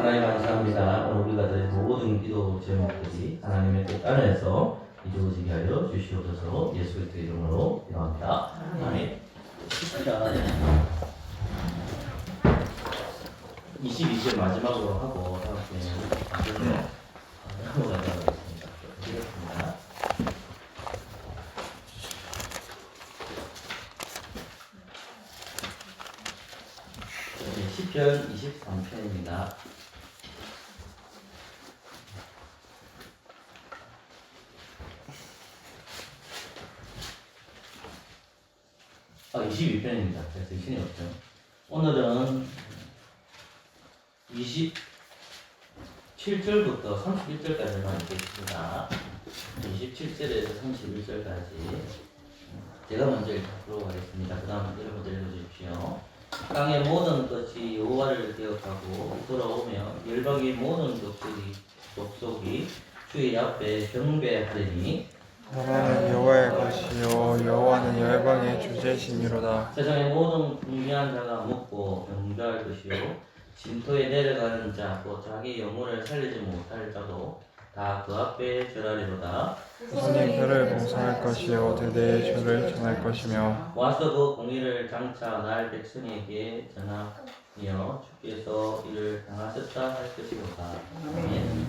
하나님 감사합니다. 오늘 우리가 드린 모든 기도 제목들이 하나님의 뜻 안에서 이루어지게 하여 주시옵소서. 예수 그리스도의 이름으로 기도합니다. 아멘. 22절 마지막으로 하고 다음 주에는 넘어가도록 하겠습니다. 드리겠습니다. 시편 23편입니다. 22편입니다. 그래서 신이 없죠. 오늘은 27절부터 31절까지만 읽겠습니다. 27절에서 31절까지 제가 먼저 읽도록 하겠습니다. 그 다음 여러분들 읽어주십시오. 땅의 모든 것이 여호와를 기억하고 돌아오며 열방의 모든 족속이 주의 앞에 경배하리니 나라는 여호와의 것이요 여호와는 열방의 주제시니로다. 세상의 모든 궁리한 자가 묻고 경배할 것이요 진토에 내려가는 자 또 자기 영혼을 살리지 못할 자도 다 그 앞에 절하리로다. 주님 그를 봉사할 것이요 대대의 주를 전할 것이며 와서 그 공의를 장차 날 백성에게 전하며 주께서 이를 당하셨다 할 것이로다. 아멘.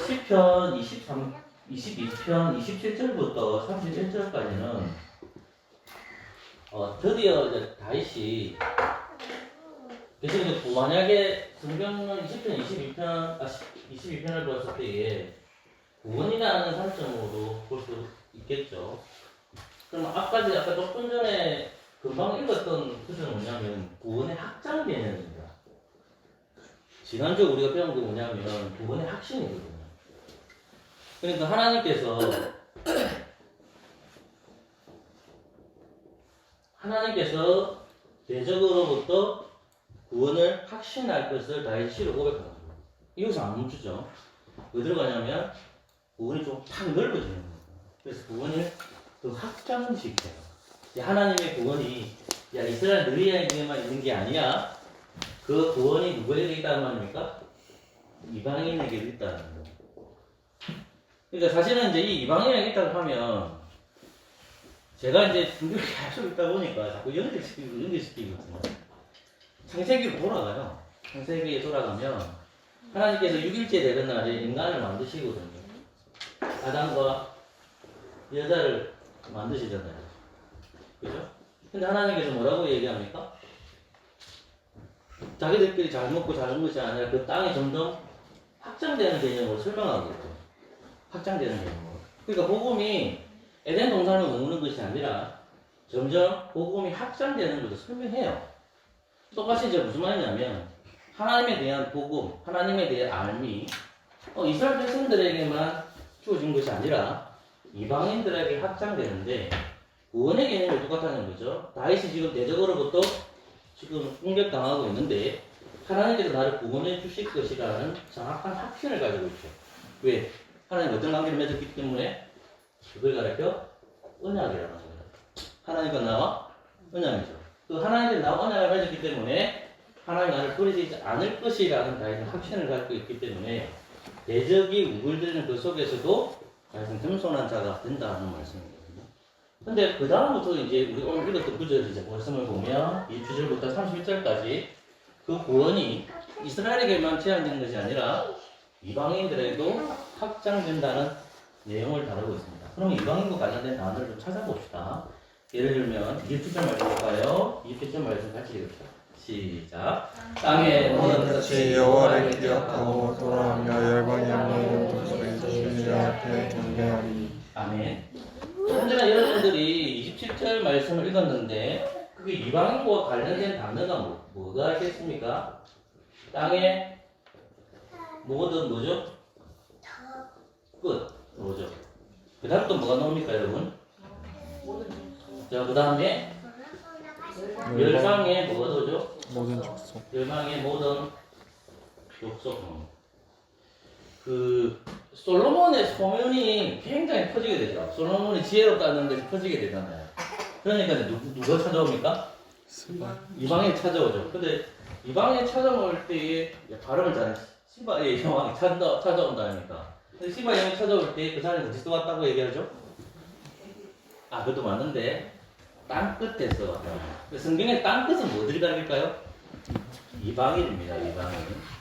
시편 22편 27절부터 31절까지는 드디어 이제 다윗이 그래서 이제 만약에 성경은 20편 22편을 봤을 때에 구원이라는 관점으로 볼 수 있겠죠. 그럼 아까 조금 전에 금방 읽었던 구절은 뭐냐면 구원의 확장 개념입니다. 지난주에 우리가 배운 게 뭐냐면 구원의 확신이거든요. 그러니까 하나님께서 대적으로부터 구원을 확신할 것을 다윗이 고백하는 거예요. 이것은 안 멈추죠. 왜 들어가냐면 구원이 좀 탁 넓어지는 거예요. 그래서 구원을 더 확장시켜요. 하나님의 구원이 이스라엘 너희에게만 있는 게 아니야. 그 구원이 누구에게 있다는 말입니까? 이방인에게도 있다는 거예요. 그러니까 사실은 이제 이 이방인에게 있다고 하면 제가 이제 중국에 계속 있다 보니까 자꾸 연결시키거든요. 창세기로 돌아가요. 창세기에 돌아가면 하나님께서 6일째 되는 날에 인간을 만드시거든요. 아담과 여자를 만드시잖아요. 그죠? 근데 하나님께서 뭐라고 얘기합니까? 자기들끼리 잘 먹고 자는 것이 아니라 그 땅이 점점 확장되는 개념으로 설명하겠죠. 확장되는 개념으로. 그러니까 복음이 에덴 동산을 머무는 것이 아니라 점점 복음이 확장되는 것을 설명해요. 똑같이 이제 무슨 말이냐면 하나님에 대한 복음, 하나님에 대한 알미 이스라엘 백성들에게만 주어진 것이 아니라 이방인들에게 확장되는데 구원의 개념이 똑같다는 거죠. 다윗이 지금 대적으로부터 지금 공격당하고 있는데 하나님께서 나를 구원해 주실 것이라는 정확한 확신을 가지고 있죠. 왜? 하나님 어떤 관계를 맺었기 때문에 그걸 가르쳐 언약이라는 거예요. 하나님과 나와 언약이죠. 그 하나님과 나와 언약을 맺었기 때문에 하나님 나를 버리지 않을 것이라는 다윗은 확신을 갖고 있기 때문에 대적이 우글대는 그 속에서도 다윗은 겸손한 자가 된다는 말씀이거든요. 근데 그 다음부터 이제 우리 오늘 읽었던 구절 이제 말씀을 보면 2절부터 31절까지 그 구원이 이스라엘에게만 제한되는 것이 아니라 이방인들에도 확장된다는 내용을 다루고 있습니다. 그럼 이방인과 관련된 단어를 좀 찾아봅시다. 예를 들면 27절 말씀 볼까요? 27절 말씀 같이 읽읍시다. 시작. 땅의 모든 것이 여호와를 기억하고 돌아오며 열방의 모든 족속이 주의 앞에 경배하리. 아멘. 언제나 여러분들이 27절 말씀을 읽었는데 그게 이방인과 관련된 단어가 뭐가 있겠습니까? 땅의 모든 뭐죠? 끝. 뭐죠? 그 다음 또 뭐가 나옵니까 여러분? 자, 그 다음에 열방의 뭐가 나오죠? 모든 족속. 열방의 모든 족속. 그 솔로몬의 소문이 굉장히 퍼지게 되죠. 솔로몬이 지혜롭다는 것이 퍼지게 되잖아요. 그러니까 누가 찾아옵니까? 이방인이 찾아오죠. 근데 이방인 찾아올 때에 발음을 잘해. 시바의 여왕이 찾아온다니까. 근데 시바의 여왕이 찾아올 때 그 사람이 어디서 왔다고 얘기하죠? 아, 그것도 맞는데 땅 끝에서 왔다. 성경의 땅 끝은 뭐들이 가릴까요? 이방인입니다. 이방인.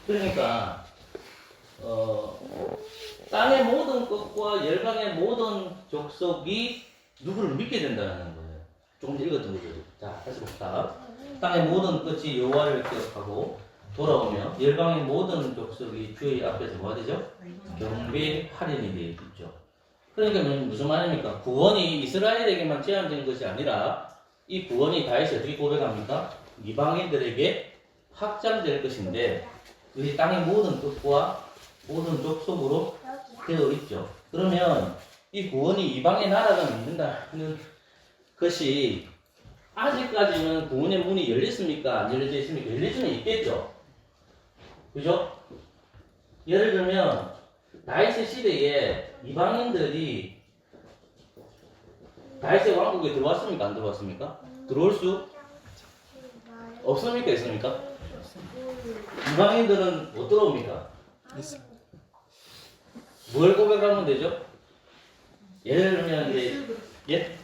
그러니까 땅의 모든 끝과 열방의 모든 족속이 누구를 믿게 된다는 거예요. 조금 더 읽었던 거죠. 자, 다시 봅시다. 땅의 모든 끝이 여호와를 기억하고 돌아오며 열방의 모든 족속이 주의 앞에서 뭐가 되죠? 경배하려니 되어 있죠. 그러니까 무슨 말입니까? 구원이 이스라엘에게만 제한된 것이 아니라 이 구원이 다시 어떻게 고백합니까? 이방인들에게 확장될 것인데 이 땅의 모든 끝과 모든 족속으로 되어 있죠. 그러면 이 구원이 이방의 나라가 믿는다는 것이 아직까지는 구원의 문이 열렸습니까? 안 열려져 있습니까? 열릴 수는 있겠죠. 그죠? 예를 들면 다윗의 시대에 이방인들이 다윗의 왕국에 들어왔습니까? 안 들어왔습니까? 들어올 수 없습니까? 있습니까? 이방인들은 못 들어옵니까? 뭘 고백하면 되죠? 예를 들면 이제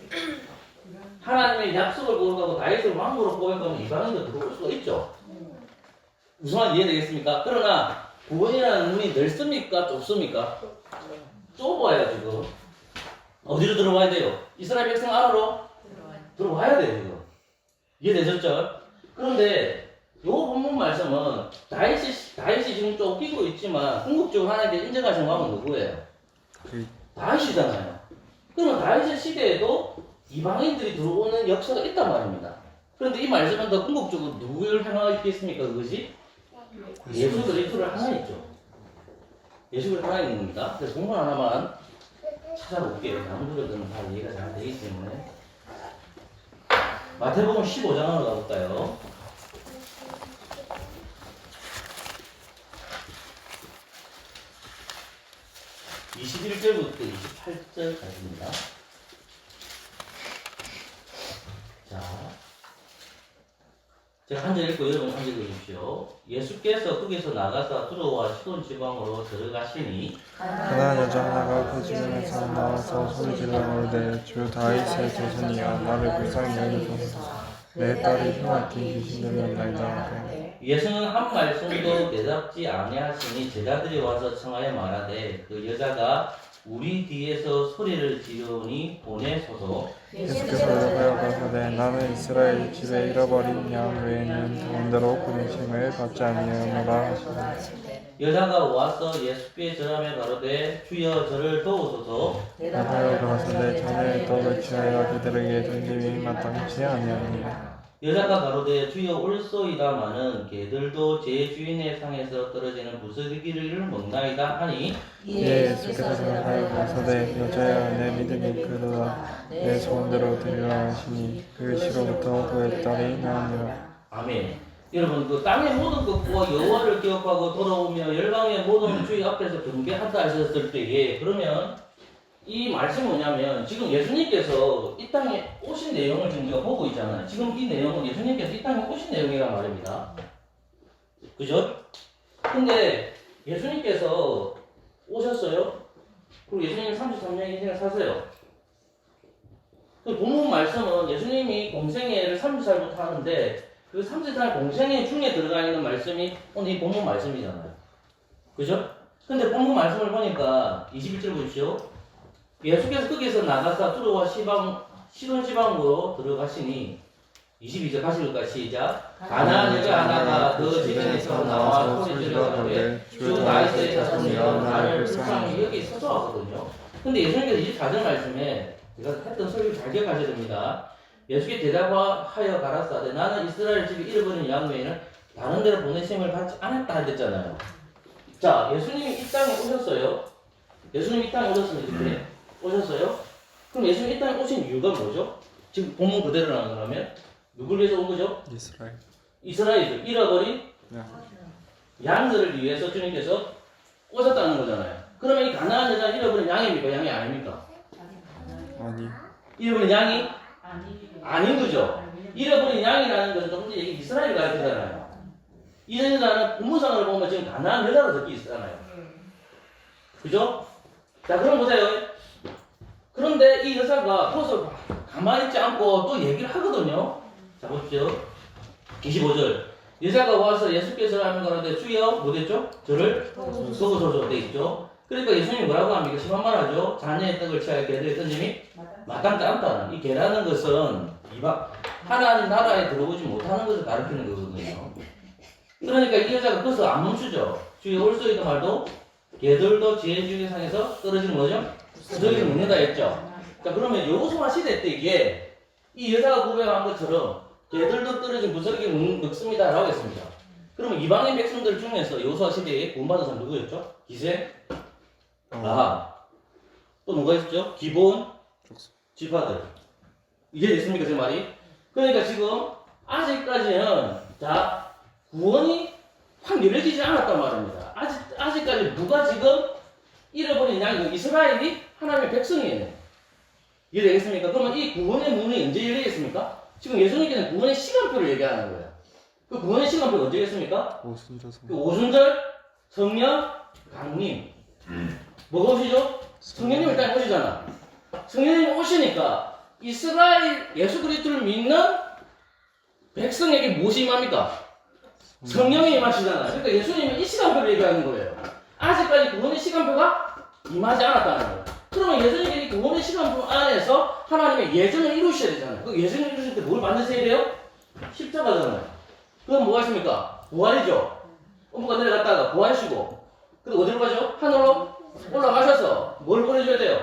하나님의 약속을 고백하고 다윗을 왕으로 고백하면 이방인도 들어올 수가 있죠. 무슨 말인지 이해되겠습니까? 그러나 구원이라는 문이 넓습니까? 좁습니까? 좁아요. 지금 어디로 들어와야 돼요? 이스라엘 백성 안으로 들어와야 돼요. 지금 이해되셨죠? 그런데 요 본문 말씀은 다윗이 지금 쫓기고 있지만 궁극적으로 하나님께 인정하신 왕은 누구예요? 다윗이잖아요. 그러면 다윗의 시대에도 이방인들이 들어오는 역사가 있단 말입니다. 그런데 이 말씀은 더 궁극적으로 누구를 향하여 있겠습니까? 그것이 예수 그리스도를 하나 있죠. 예수 그리스도 하나 있는 겁니다. 그래서 본문 하나만 찾아볼게요. 다른 부분들은 다 이해가 잘 되기 때문에. 마태복음 15장으로 가볼까요? 21절부터 28절까지입니다. 자, 제가 한 절 읽고 여러분 한 절 읽으십시오. 예수께서 거기서 나가사 두로와 시돈 지방으로 들어가시니 가난한 여자 하나가 그 주변에서 나와서 소리질러 이르되 주 다윗의 자손이여 나를 불쌍히 여기소서 내 딸이 흉악히 귀신들이었나이다. 예수는 한 말씀도 대답지 아니하시니 제자들이 와서 청하여 말하되 그 여자가 우리 뒤에서 소리를 지르니 보내소서. 예수께서 여자여 가사대 나는 이스라엘 집에 잃어버린 양 외에는 더군다로 부르심을 받지 아니하노라 하시니 여자가 와서 예수께 절하며 가로되 주여 저를 도우소서. 여자여 가사대 자네의 떡을 취하여 그들에게 던짐이 마땅치 아니하니라. 여자가 가로되 주여 올소이다마는 개들도 제 주인의 상에서 떨어지는 부스러기를 먹나이다 하니 예수께서 대답하여 가사대 여자여 내 믿음이 크도다 내 소원대로 되리라 하시니 그 시로부터 그의 딸이 나으니라. 아멘. 여러분 그 땅의 모든 것과 여호와를 기억하고 돌아오며 열방의 모든 주의 앞에서 경배한다 하셨을 때에 그러면 이 말씀이 뭐냐면 지금 예수님께서 이 땅에 오신 내용을 지금 우리가 보고 있잖아요. 지금 이 내용은 예수님께서 이 땅에 오신 내용이란 말입니다. 그죠? 근데 예수님께서 오셨어요. 그리고 예수님이 33년 인생을 사세요. 그 본문 말씀은 예수님이 공생애를 30살부터 하는데 그 30살 공생애 중에 들어가 있는 말씀이 오늘 이 본문 말씀이잖아요. 그죠? 근데 본문 말씀을 보니까 21절 보십시오. 예수께서 거기서 나가사 두로와 시돈 지방으로 들어가시니 22절 가실까 시작. 가나안 여자 하나가 그 집에서 나와 소리질러 가되 주 다윗의 자손이여 나를 불쌍히 여기 서서 왔거든요. 근데 예수님께서 24절 말씀에 제가 했던 설교를 잘 기억하셔야 됩니다. 예수께 대답하여 가라사대 나는 이스라엘 집에 잃어버린 양 외에는 다른 데로 보내심을 받지 않았다 했잖아요. 자, 예수님이 이 땅에 오셨어요. 예수님이 이 땅에 오셨습니다. 이렇게 오셨어요. 그럼 예수님이 이 땅에 오신 이유가 뭐죠? 지금 본문 그대로 나가면 누굴 위해서 온 거죠? 이스라엘 잃어버린 양들을 위해서 주님께서 오셨다는 거잖아요. 그러면 이 가나안 여자 잃어버린 양입니까? 양이 아닙니까? 아니 잃어버린 양이 아닌 거죠. 잃어버린 양이라는 것은 조금 전에 이스라엘 가르치잖아요. 이 여자는 본문상을 보면 지금 가난한 여자로 적혀 있잖아요. 그죠? 자, 그럼 보세요. 그런데 이 여자가 그것을 가만히 있지 않고 또 얘기를 하거든요. 자, 보십시오. 25절. 여자가 와서 예수께서 하는 거라는데 주여, 뭐 됐죠? 저를 보고소서 돼 있죠. 그러니까 예수님이 뭐라고 합니까? 심한말 하죠. 자녀의 떡을 취하여 계들에 던짐이 마땅치 않다. 이 계라는 것은 이방 하나님 나라에 들어오지 못하는 것을 가르치는 거거든요. 그러니까 이 여자가 그것을 안 멈추죠. 주여 올소이도 말도 개들도 지혜주의 상에서 떨어지는 뭐죠? 부서기를 먹는다 했죠. 자, 그러면 여호수아 시대 때 이게 이 여자가 고백한 것처럼 개들도 떨어진 부서기를 먹습니다 라고 했습니다. 그러면 이방인 백성들 중에서 여호수아 시대에 구원받은 사람 누구였죠? 기생, 라합, 또 누가 있었죠? 기본, 지파들. 이해됐습니까 제 말이? 그러니까 지금 아직까지는 자 구원이 확 열려지지 않았단 말입니다. 아직까지 누가 지금 잃어버린 양이 이스라엘이 하나님의 백성이에요. 이해되겠습니까? 그러면 이 구원의 문이 언제 열리겠습니까? 지금 예수님께서는 구원의 시간표를 얘기하는 거예요. 그 구원의 시간표가 언제겠습니까? 그 오순절, 성령, 강림. 뭐가 오시죠? 성령님 일단 오시잖아. 성령님 오시니까 이스라엘 예수 그리스도를 믿는 백성에게 무엇이 임합니까? 성령이 임하시잖아요. 그러니까 예수님은 이 시간표를 얘기하는 거예요. 아직까지 구원의 시간표가 임하지 않았다는 거예요. 그러면 예수님이 구원의 시간표 안에서 하나님의 예정을 이루셔야 되잖아요. 그 예정을 이루실 때 뭘 만드셔야 돼요? 십자가잖아요. 그럼 뭐가 있습니까? 부활이죠. 어머가 내려갔다가 부활하시고 그리고 어디로 가죠? 하늘로 올라가셔서 뭘 보내줘야 돼요?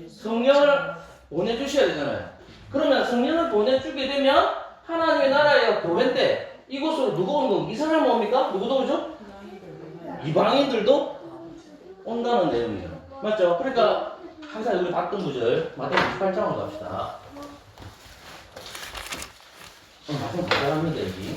성령을 보내주셔야 되잖아요. 그러면 성령을 보내주게 되면 하나님의 나라의 교회인데 이곳으로 누가 오는 겁니까? 이 사람은 뭡니까? 누구도 오죠? 이방인들도 온다는 내용이에요. 맞죠? 그러니까 항상 우리 봤던 구절 마태복음 28장으로 갑시다. 마태복음 잘합니다 여기.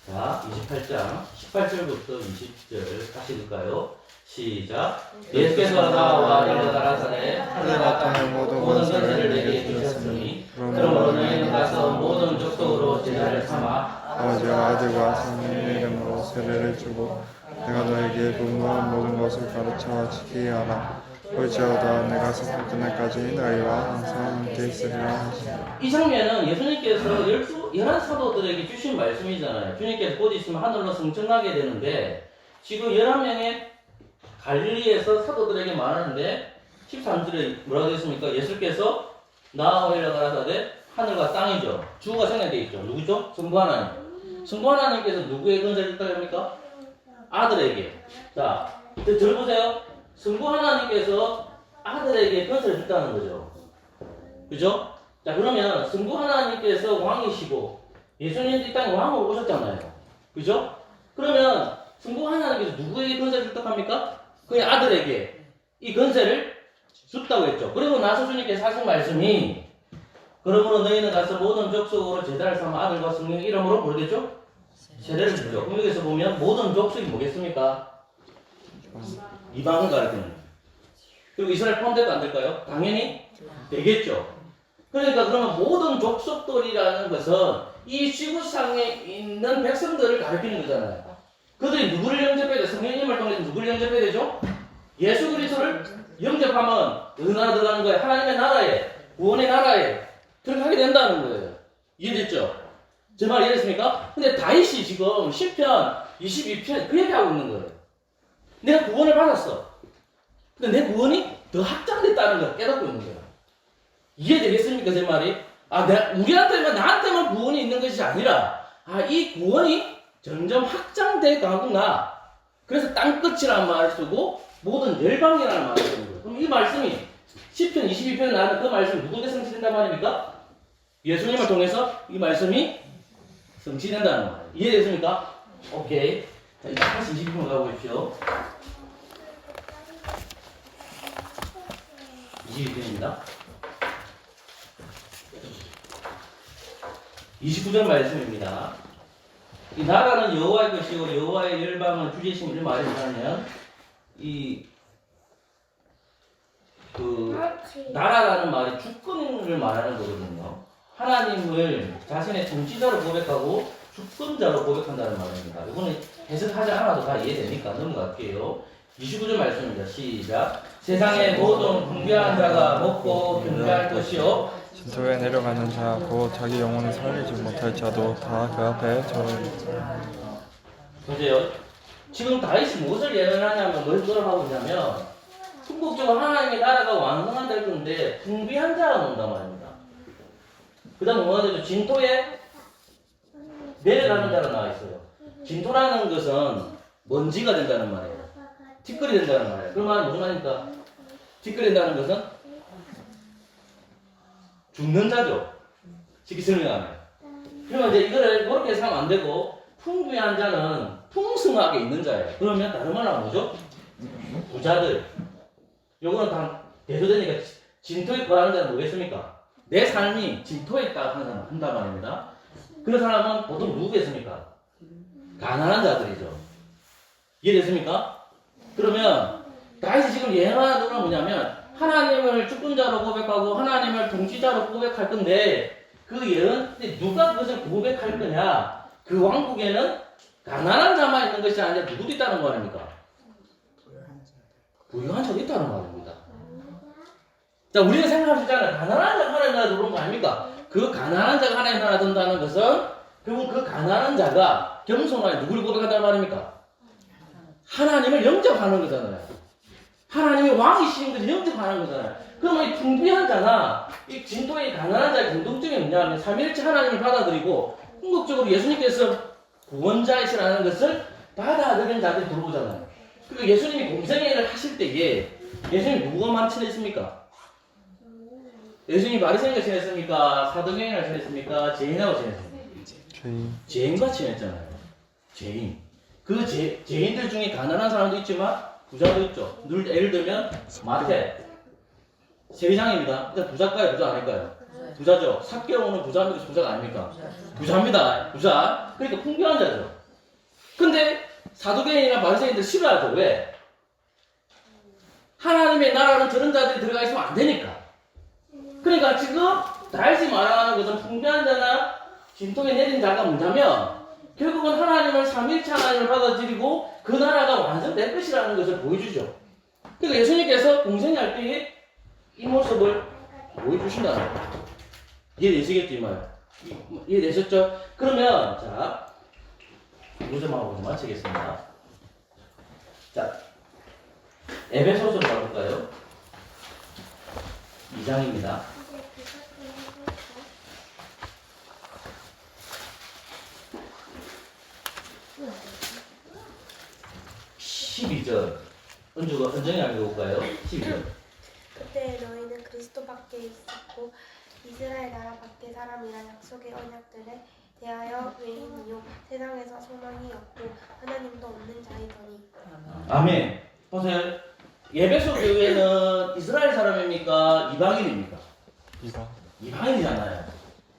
자 28장 18절부터 20절 다시 읽을까요? 시작. 예수께서 나와 이르 가라사대 하늘과 땅의 모든 권세를 내게 주셨으니 그러므로 너희는 가서 모든 족속으로 제자를 삼아 아버지와 아들과 성령의 이름으로 세례를 주고 내가 너에게 분부한 모든 것을 가르쳐 지키게 하라. 볼지어다 내가 세상 끝날까지 너희와 항상 함께 있으리라 하시니라. 이 장면은 예수님께서 11 사도들에게 주신 말씀이잖아요. 주님께서 곧 있으면 하늘로 승천하게 되는데 지금 11명의 갈릴리에서 사도들에게 말하는데 13절에 뭐라고 되어 있습니까? 예수께서 나와 이르 가라사대 하늘과 땅이죠. 주가 생략되어 있죠. 누구죠? 성부 하나님. 성부 하나님께서 누구의 권세를 줬다고 합니까? 아들에게. 자, 절 보세요. 성부 하나님께서 아들에게 권세를 줬다는 거죠. 그죠? 자, 그러면 성부 하나님께서 왕이시고 예수님도 이 땅에 왕으로 오셨잖아요. 그죠? 그러면 성부 하나님께서 누구에게 권세를 줬다고 합니까? 그의 아들에게 이 권세를 줬다고 했죠. 그리고 나서 주님께서 하신 말씀이 그러므로 너희는 가서 모든 족속으로 제자를 삼아 아들과 성령의 이름으로 모르겠죠? 세례를 주죠. 그럼 여기서 보면 모든 족속이 뭐겠습니까? 이방을 가르치는. 그리고 이스라엘 포함될까 안 될까요? 당연히 되겠죠. 그러니까 그러면 모든 족속들이라는 것은 이 지구상에 있는 백성들을 가르치는 거잖아요. 그들이 누구를 영접해야 돼? 성령님을 통해서 누구를 영접해야 되죠? 예수 그리스도를 영접하면 어느 나라 들어가는 거예요? 하나님의 나라에, 구원의 나라에 들어가게 된다는 거예요. 이해됐죠? 제 말 이해됐습니까? 근데 다윗이 지금 시편 22편 그 얘기하고 있는 거예요. 내가 구원을 받았어. 근데 내 구원이 더 확장됐다는 걸 깨닫고 있는 거예요. 이해되겠습니까? 제 말이? 우리한테만, 나한테만 구원이 있는 것이 아니라, 이 구원이 점점 확장돼 가구나. 그래서 땅끝이라는 말을 쓰고, 모든 열방이라는 말을 쓰는 거예요. 그럼 이 말씀이, 시편 22편에 나오는 그 말씀이 누구에게 성취된단 말입니까? 예수님을 통해서 이 말씀이 성취된다는 말이에요. 이해됐습니까? 오케이. 자, 이제 다시 22편 가보십시오. 22편입니다. 29절 말씀입니다. 이 나라는 여호와의 것이고 여호와의 열방은 주제심을 말하면 나라라는 말이 주권을 말하는 거거든요. 하나님을 자신의 통치자로 고백하고 주권자로 고백한다는 말입니다. 이거는 해석하지 않아도 다 이해되니까 넘어갈게요. 29절 말씀입니다. 시작. 세상의 모든 풍부한 자가 먹고 경배할 것이요. 진토에 내려가는 자, 곧 자기 영혼을 살리지 못할 자도 다 그 앞에 절하리라. 보세요. 지금 다윗이 무엇을 예언하냐면 뭐라고 하고 있냐면 궁극적으로 하나님의 나라가 완성한 될 건데 풍비한 자가 논단 말입니다. 그 다음 뭐가 되죠? 진토에 내려가는 자가 나와 있어요. 진토라는 것은 먼지가 된다는 말이에요. 티끌이 된다는 말이에요. 그런 말은 무슨 말입니까? 티끌이 된다는 것은 죽는 자죠. 쉽게 설명하면. 그러면 이제 이거를 그렇게 해서는 안 되고 풍부한 자는 풍성하게 있는 자예요. 그러면 다른 말로 뭐죠? 부자들. 요거는 다 대조되니까 진토에 거하는 자는 뭐겠습니까? 내 삶이 진토에 있다 하는 사람 한단 말입니다. 그런 사람은 보통 누구겠습니까? 가난한 자들이죠. 이해됐습니까? 그러면 다윗이 지금 예언하는 건 뭐냐면 하나님을 주권자로 고백하고 하나님을 통치자로 고백할 건데 그 예언 누가 그것을 고백할 거냐? 그 왕국에는 가난한 자만 있는 것이 아니라 누구도 있다는 거 아닙니까? 부유한 자도 있다는 말입니다. 자, 우리는 생각할 수 있잖아요. 가난한 자가 하나님 나라 들어온 거 아닙니까? 그 가난한 자가 하나님 나라 든다는 것은 결국 그 가난한 자가 겸손하게 누구를 고백한다는 말입니까? 하나님을 영접하는 거잖아요. 하나님이 왕이신 것을 영접하는 거잖아요. 그러면 이 풍부한 자나 이 진토의 가난한 자의 공통점이 뭐냐면 삼위일체 하나님을 받아들이고 궁극적으로 예수님께서 구원자이시라는 것을 받아들이는 자들이 들어오잖아요. 그러니까 예수님이 공생애를 하실 때에 예수님이 누구만 친했습니까? 예수님이 바리새인과 친했습니까? 사도행인과 친했습니까? 죄인하고 친했습니까? 죄인과 친했잖아요. 죄인. 그 죄인들 중에 가난한 사람도 있지만 부자도 있죠. 예를 들면 마태 세리장입니다. 일단 부자일까요? 부자 아닐까요? 부자죠. 삭개오는 부자입니까? 부자가 아닙니까? 부자입니다. 부자. 그러니까 풍부한 자죠. 근데 사두개인이나 바리새인들 싫어하죠. 왜? 하나님의 나라는 저런 자들이 들어가 있으면 안 되니까. 그러니까 지금 다윗이 말하는 것은 풍부한 자나 진통에 내린 자가 뭐냐면 결국은 하나님을 삼일체 하나님을 받아들이고 그 나라가 완성될 것이라는 것을 보여주죠. 그러니까 예수님께서 공생할 때에 이 모습을 보여주신다는 거예요. 이해되시겠죠? 이 말. 이해되셨죠? 그러면 자 요점하고 좀 마치겠습니다. 자 에베소서로 가볼까요? 2장입니다. 12절. 은정이 읽어볼까요? 12절. 그때 너희는 그리스도 밖에 있었고 이스라엘 나라 밖의 사람이라 약속의 언약들에 대하여 외인이요 세상에서 소망이 없고 하나님도 없는 자이더니. 아멘. 보세요. 예배소 교회는 이스라엘 사람입니까? 이방인입니까? 이방인이잖아요.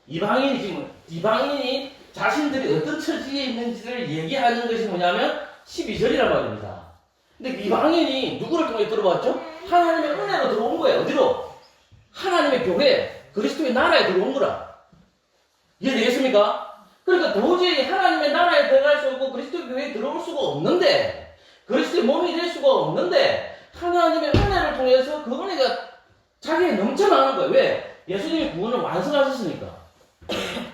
이방인이 자신들이 어떤 처지에 있는지를 얘기하는 것이 뭐냐면 12절이란 말입니다. 근데 이방인이 누구를 통해 들어왔죠? 하나님의 은혜로 들어온 거예요. 어디로? 하나님의 교회, 그리스도의 나라에 들어온 거라. 이해되겠습니까? 그러니까 도저히 하나님의 나라에 들어갈 수 없고 그리스도의 교회에 들어올 수가 없는데 그리스도의 몸이 될 수가 없는데 하나님의 은혜를 통해서 그 은혜가 자기에 넘쳐나는 거예요. 왜? 예수님이 구원을 완성하셨으니까.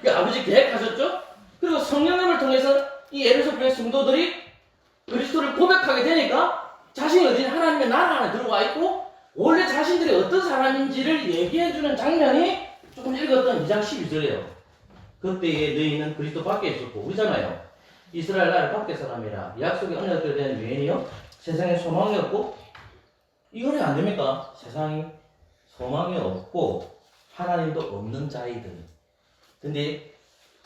그 아버지 계획하셨죠? 그리고 성령님을 통해서 이 에베소 교회 성도들이 그리스도를 고백하게 되니까 자신이 어디 하나님의 나라 안에 들어와 있고 원래 자신들이 어떤 사람인지를 얘기해주는 장면이 조금 읽었던 2장 12절이에요. 그때에 너희는 그리스도 밖에 있었고 우리잖아요. 이스라엘 나라 밖의 사람이라 약속의 언약들에 대한 유엔이요 세상에 소망이 없고 이거는 안 됩니까? 세상이 소망이 없고 하나님도 없는 자이들. 근데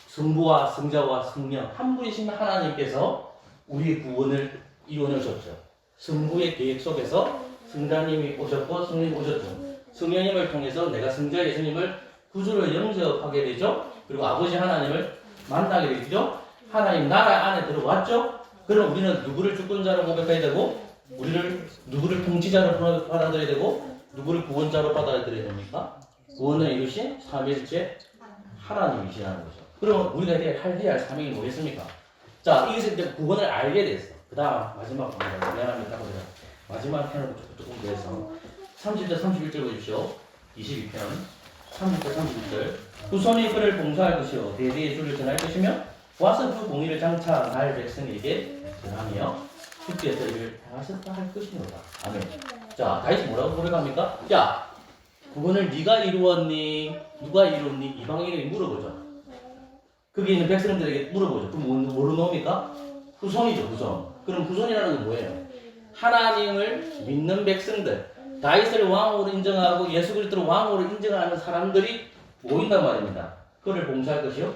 성부와 성자와 성령 한 분이신 하나님께서 우리의 구원을 이루어 주셨죠. 성부의 계획 속에서 성자님이 오셨고 성령이 오셨죠. 성령님을 통해서 내가 성자 예수님을 구주를 영접하게 되죠. 그리고 아버지 하나님을 만나게 되죠. 하나님 나라 안에 들어왔죠. 그럼 우리는 누구를 주권자로 고백해야 되고 우리를 누구를 통치자로 받아들여야 되고 누구를 구원자로 받아들여야 됩니까? 구원을 이루신 삼위일체 하나님이시라는 거죠. 그럼 우리가 해야 할 사명이 뭐겠습니까? 자, 여기서 이제 구원을 알게 됐어. 그 다음 마지막 부분입니다. 미안합니다. 마지막 편을 조금 더해서 30절 31절 보십시오. 22편 30절 31절 후손이 그를 봉사할 것이요 대대의 주를 전할 것이며 와서 그 공의를 장차 날 백성에게 전하며 주께서 이를 행하셨다 할 것이로다. 아멘. 자, 다시 뭐라고 고백합니까? 야, 구원을 네가 이루었니? 누가 이루었니? 이방인에게 물어보죠. 거기 있는 백성들에게 물어보죠. 그럼 뭐로 나옵니까? 후손이죠, 후손. 그럼 후손이라는 건 뭐예요? 하나님을 믿는 백성들, 다윗을 왕으로 인정하고 예수 그리스도를 왕으로 인정하는 사람들이 모인단 말입니다. 그를 봉사할 것이요,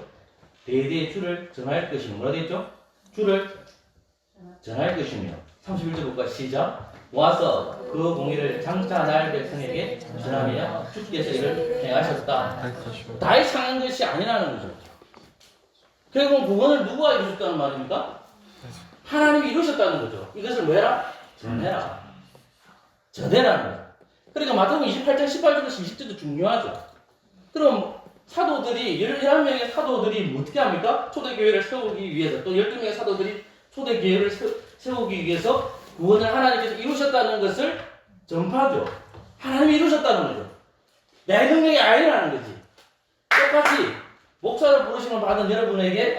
대대의 주를 전할 것이며, 뭐라 되겠죠? 주를 전할 것이며. 31절 볼까? 시작. 와서 그 공의를 장차 날 백성에게 전하며 주께서 이를 행하셨다. 할 것이요. 다윗이 행한 것이 아니라는 거죠. 결국 구원을 누가 이루셨다는 말입니까? 하나님이 이루셨다는 거죠. 이것을 뭐해라? 전해라. 전해라는 거죠. 그러니까 마태복음 28장 18절에서 20절도 중요하죠. 그럼 사도들이 11명의 사도들이 어떻게 합니까? 초대교회를 세우기 위해서, 또 12명의 사도들이 초대교회를 세우기 위해서 구원을 하나님께서 이루셨다는 것을 전파하죠. 하나님이 이루셨다는 거죠. 내 능력이 아니라는 거지. 똑같이 목사를 부르심을 받은 여러분에게,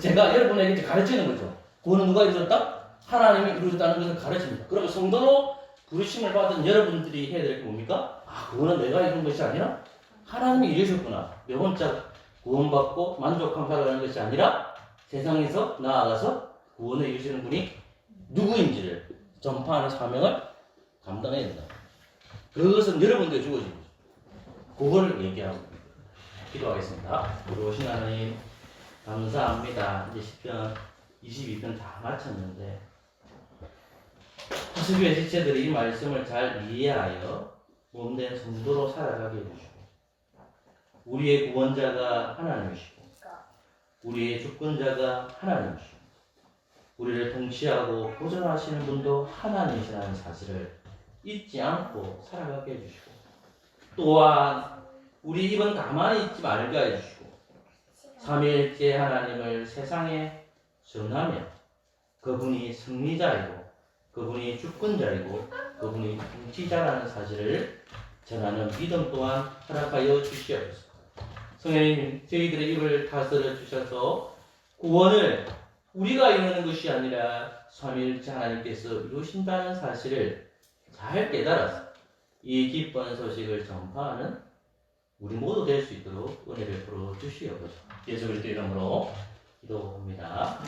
제가 여러분에게 이제 가르치는 거죠. 구원은 누가 이루셨다? 하나님이 이루셨다는 것을 가르칩니다. 그러면 성도로 부르심을 받은 여러분들이 해야 될 게 뭡니까? 아, 구원은 내가 이룬 것이 아니라 하나님이 이루셨구나. 내 혼자 구원받고 만족함 살아가는 것이 아니라 세상에서 나아가서 구원을 이루시는 분이 누구인지를 전파하는 사명을 감당해야 된다. 그것은 여러분들에게 주어진 거죠. 그걸 얘기하고 기도하겠습니다. 오신 하나님 감사합니다. 이제 10편, 22편 다 마쳤는데 하수교회 지체들이 이 말씀을 잘 이해하여 몸된 성도로 살아가게 해주시고 우리의 구원자가 하나님이시고 우리의 주권자가 하나님이시고 우리를 통치하고 보존하시는 분도 하나님이시라는 사실을 잊지 않고 살아가게 해주시고 또한 우리 입은 가만히 있지 말게 해주시고 삼위일체 하나님을 세상에 전하며 그분이 승리자이고 그분이 주권자이고 그분이 통치자라는 사실을 전하는 믿음 또한 허락하여 주시옵소서. 성령님, 저희들의 입을 다스려 주셔서 구원을 우리가 이루는 것이 아니라 삼위일체 하나님께서 이루신다는 사실을 잘 깨달아서 이 기쁜 소식을 전파하는 우리 모두 될 수 있도록 은혜를 풀어 주시옵소서. 예수 그리스도 이름으로 기도합니다.